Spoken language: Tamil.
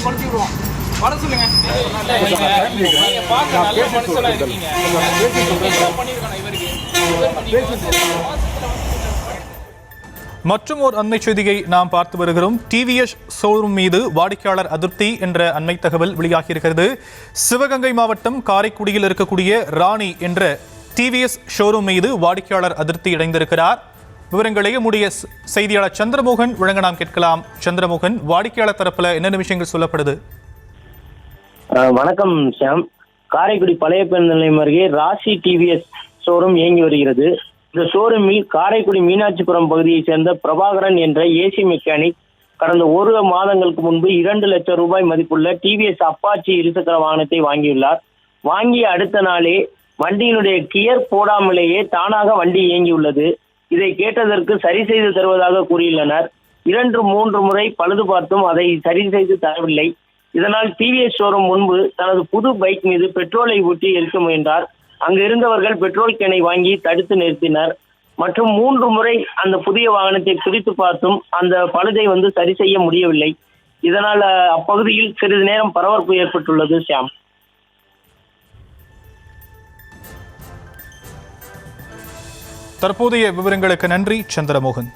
வர சொல்லுங்க. மற்றும் ஒரு அண்மை செய்தியை நாம் பார்த்து வருகிறோம். டிவிஎஸ் ஷோரூம் மீது வாடிக்கையாளர் அதிருப்தி என்ற அண்மை தகவல் வெளியாகியிருக்கிறது. சிவகங்கை மாவட்டம் காரைக்குடியில் இருக்கக்கூடிய ராணி என்ற டிவிஎஸ் ஷோரூம் மீது வாடிக்கையாளர் அதிருப்தி அடைந்திருக்கிறார். விவரங்களை நம்முடைய செய்தியாளர் சந்திரமோகன் வழங்க நாம் கேட்கலாம். சந்திரமோகன், வாடிக்கையாளர் தரப்புல என்னென்ன விஷயங்கள் சொல்லப்படுது? வணக்கம் ஷாம். காரைக்குடி பழைய பேருந்து நிலையம் அருகே ராசி டிவிஎஸ் ஷோரூம் இயங்கி வருகிறது. இந்த ஷோரூமில் காரைக்குடி மீனாட்சிபுரம் பகுதியைச் சேர்ந்த பிரபாகரன் என்ற ஏசி மெக்கானிக் கடந்த 1 மாதங்களுக்கு முன்பு 2 லட்சம் ரூபாய் மதிப்புள்ள டிவிஎஸ் அப்பாச்சி இருசக்கர வாகனத்தை வாங்கியுள்ளார். வாங்கிய அடுத்த நாளே வண்டியினுடைய கியர் போடாமலேயே தானாக வண்டி இயங்கியுள்ளது. இதை கேட்டதற்கு சரி செய்து தருவதாக கூறியுள்ளனர். 2-3 முறை பழுது பார்த்தும் அதை சரி செய்து தரவில்லை. இதனால் டிவிஎஸ் ஷோரூம் முன்பு தனது புது பைக் மீது பெட்ரோலை ஊற்றி எரிக்க முயன்றார். அங்கு இருந்தவர்கள் பெட்ரோல் கேனை வாங்கி தடுத்து நிறுத்தினர். மற்றும் 3 முறை அந்த புதிய வாகனத்தை பிரித்து பார்த்தும் அந்த பழுதை சரி செய்ய முடியவில்லை. இதனால் அப்பகுதியில் சிறிது நேரம் பரபரப்பு ஏற்பட்டுள்ளது. ஷியாம், தற்போதைய விவரங்களுக்கு நன்றி சந்திரமோகன்.